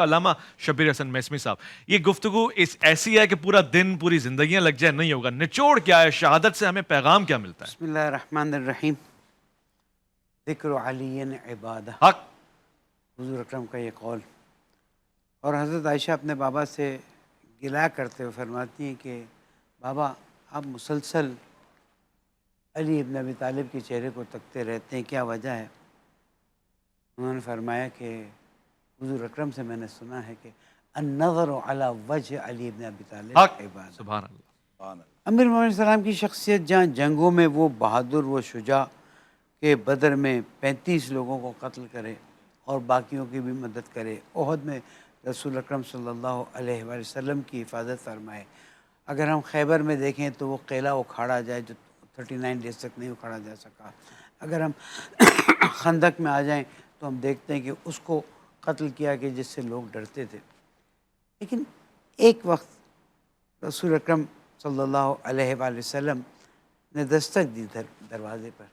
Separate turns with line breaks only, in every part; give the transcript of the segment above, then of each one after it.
علامہ شبیر حسن میسمی صاحب، یہ گفتگو ایسی ہے کہ پورا دن پوری زندگیاں لگ جائے نہیں ہوگا. نچوڑ کیا ہے شہادت سے، ہمیں پیغام کیا ملتا ہے؟
بسم اللہ الرحمن الرحیم. ذکر علی عبادہ،
حق.
حضور اکرم کا یہ قول. اور حضرت عائشہ اپنے بابا سے گلا کرتے ہوئے فرماتی ہیں کہ بابا آپ مسلسل علی ابن ابی طالب کے چہرے کو تکتے رہتے ہیں، کیا وجہ ہے؟ انہوں نے فرمایا کہ حضور اکرم سے میں نے سنا ہے کہ النظر علی وجہ علی ابن ابی طالب
حق.
عبادہ.
سبحان اللہ.
امیر مومنین علیہ السلام کی شخصیت جہاں جنگوں میں وہ بہادر و شجاع کہ بدر میں 35 لوگوں کو قتل کرے اور باقیوں کی بھی مدد کرے، احد میں رسول اکرم صلی اللہ علیہ وآلہ وسلم کی حفاظت فرمائے. اگر ہم خیبر میں دیکھیں تو وہ قلعہ اکھاڑا جائے جو 39 ڈیز تک نہیں اکھاڑا جا سکا. اگر ہم خندق میں آ جائیں تو ہم دیکھتے ہیں کہ اس کو قتل کیا کہ جس سے لوگ ڈرتے تھے. لیکن ایک وقت رسول اکرم صلی اللہ علیہ وآلہ وسلم نے دستک دی دروازے پر.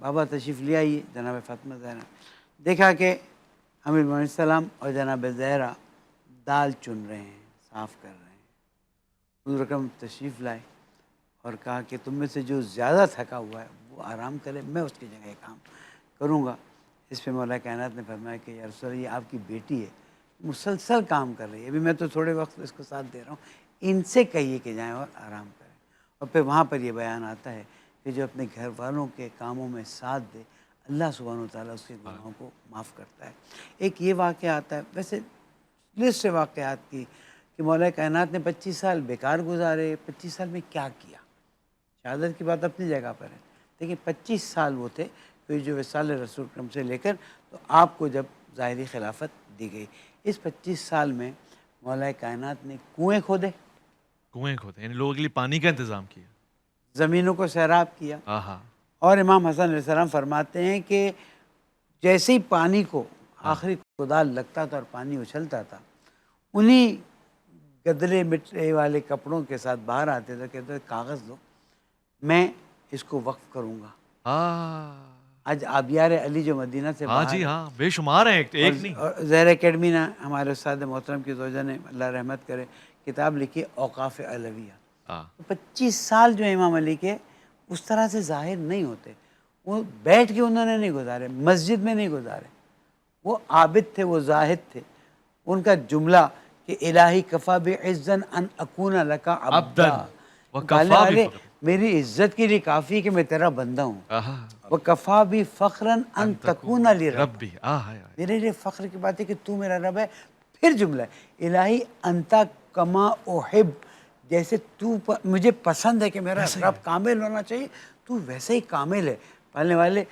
بابا تشریف لے آئیے. جناب فاطمہ زہرا دیکھا کہ امیر مومنین السلام اور جناب زہرا دال چن رہے ہیں، صاف کر رہے ہیں. حضور اکرم تشریف لائے اور کہا کہ تم میں سے جو زیادہ تھکا ہوا ہے وہ آرام کرے، میں اس کی جگہ کام کروں گا. اس پہ مولا کائنات نے فرمایا کہ یا رسول اللہ، یہ آپ کی بیٹی ہے، مسلسل کام کر رہی ہے، ابھی میں تو تھوڑے وقت اس کو ساتھ دے رہا ہوں، ان سے کہیے کہ جائیں اور آرام کریں. اور پھر وہاں پر یہ بیان آتا ہے کہ جو اپنے گھر والوں کے کاموں میں ساتھ دے، اللہ سبحانہ وتعالیٰ اس کے گناہوں کو معاف کرتا ہے. ایک یہ واقعہ آتا ہے، ویسے لسٹ سے واقعات کی کہ مولا کائنات نے 25 سال بیکار گزارے. 25 سال میں کیا کیا؟ شہادت کی بات اپنی جگہ پر ہے، لیکن 25 سال وہ تھے کہ جو وصال رسول اکرم سے لے کر تو آپ کو جب ظاہری خلافت دی گئی. اس 25 سال میں مولا کائنات نے کنویں کھودے،
یعنی لوگوں کے لیے پانی کا انتظام کیا،
زمینوں کو سیراب کیا.
آہا.
اور امام حسن علیہ السلام فرماتے ہیں کہ جیسے ہی پانی کو آخری کدال لگتا تھا اور پانی اچھلتا تھا، انہی گدلے مٹے والے کپڑوں کے ساتھ باہر آتے تھے، کہتے تھے کاغذ دو، میں اس کو وقف کروں گا. آج آبیار علی جو مدینہ سے
ہاں
باہر
جی
ہے،
ہاں، بے شمار ہیں، ایک نہیں.
اور زہر اکیڈمی نے ہمارے استاد محترم کی زوجہ نے اللہ رحمت کرے کتاب لکھی اوقاف علویہ. 25 سال جو امام علی کے اس طرح سے ظاہر نہیں ہوتے. وہ بیٹھ کے انہوں نے نہیں گزارے، مسجد میں نہیں گزارے، وہ عابد تھے، وہ زاہد تھے. ان کا جملہ کہ الہی کفا بعزن ان اکون لکا عبدا، پالنے والے میری عزت کے لیے کافی ہے کہ میں تیرا بندہ ہوں. وَكَفَى بِي فَخْرًا أَن تَكُونَ لِي رَبِّ، میرے لیے فخر کی بات ہے کہ تو میرا رب ہے. پھر جملہ ہے الہی انتا کما احب، جیسے تو مجھے پسند ہے کہ میرا رب کامل ہونا چاہیے، تو ویسے ہی کامل ہے. پالنے والے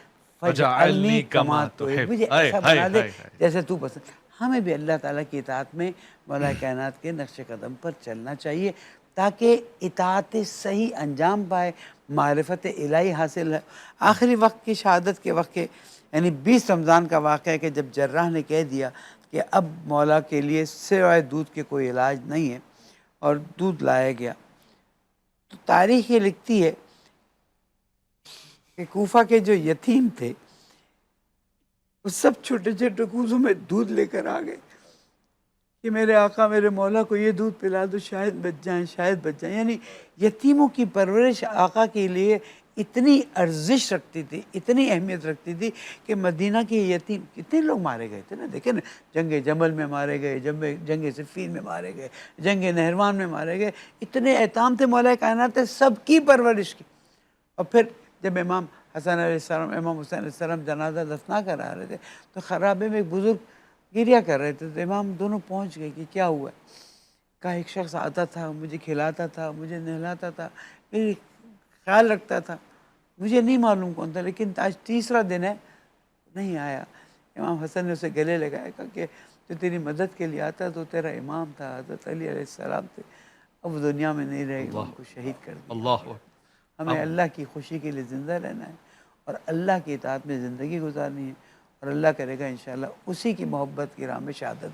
فَجْعَلْنِي كَمَا تُحِبُّ، مجھے ایسا بنا دے جیسے تو پسند. ہمیں بھی اللہ تعالیٰ کی اطاعت میں مولا کائنات کے نقش قدم پر چلنا چاہیے تاکہ اطاعت صحیح انجام پائے، معرفت الہی حاصل ہے. آخری وقت کی شہادت کے وقت کے یعنی 20 رمضان کا واقعہ ہے کہ جب جراح نے کہہ دیا کہ اب مولا کے لیے سوائے دودھ کے کوئی علاج نہیں ہے اور دودھ لایا گیا، تو تاریخ یہ لکھتی ہے کہ کوفہ کے جو یتیم تھے وہ سب چھوٹے چھوٹے کوزوں میں دودھ لے کر آ گئے کہ میرے آقا میرے مولا کو یہ دودھ پلا دو، شاید بچ جائیں، شاید بچ جائیں. یعنی یتیموں کی پرورش آقا کے لیے اتنی ارزش رکھتی تھی، اتنی اہمیت رکھتی تھی کہ مدینہ کے یتیم کتنے لوگ مارے گئے تھے نا. دیکھیں نا، جنگ جمل میں مارے گئے، جنگ صفین میں مارے گئے، جنگ نہروان میں مارے گئے. اتنے ایتام تھے مولا کائنات نے سب کی پرورش کی. اور پھر جب امام حسن علیہ السلام، امام حسین علیہ السلام جنازہ دفنا کر آ رہے تھے تو خرابے میں ایک بزرگ گریا کر رہے تھے، تو امام دونوں پہنچ گئے کہ کیا ہوا ہے. کہا ایک شخص آتا تھا، مجھے کھلاتا تھا، مجھے نہلاتا تھا، میری خیال رکھتا تھا، مجھے نہیں معلوم کون تھا، لیکن آج تیسرا دن ہے نہیں آیا. امام حسن نے اسے گلے لگایا، کہا کہ جو تیری مدد کے لیے آتا تو تیرا امام تھا، حضرت علی علیہ السلام تھے، اب وہ دنیا میں نہیں رہے گا، ان کو شہید کر دیا. ہمیں اللہ کی خوشی کے لیے زندہ رہنا ہے اور اللہ کی اطاعت میں زندگی گزارنی ہے، اور اللہ کرے گا انشاءاللہ اسی کی محبت کی راہ میں شہادت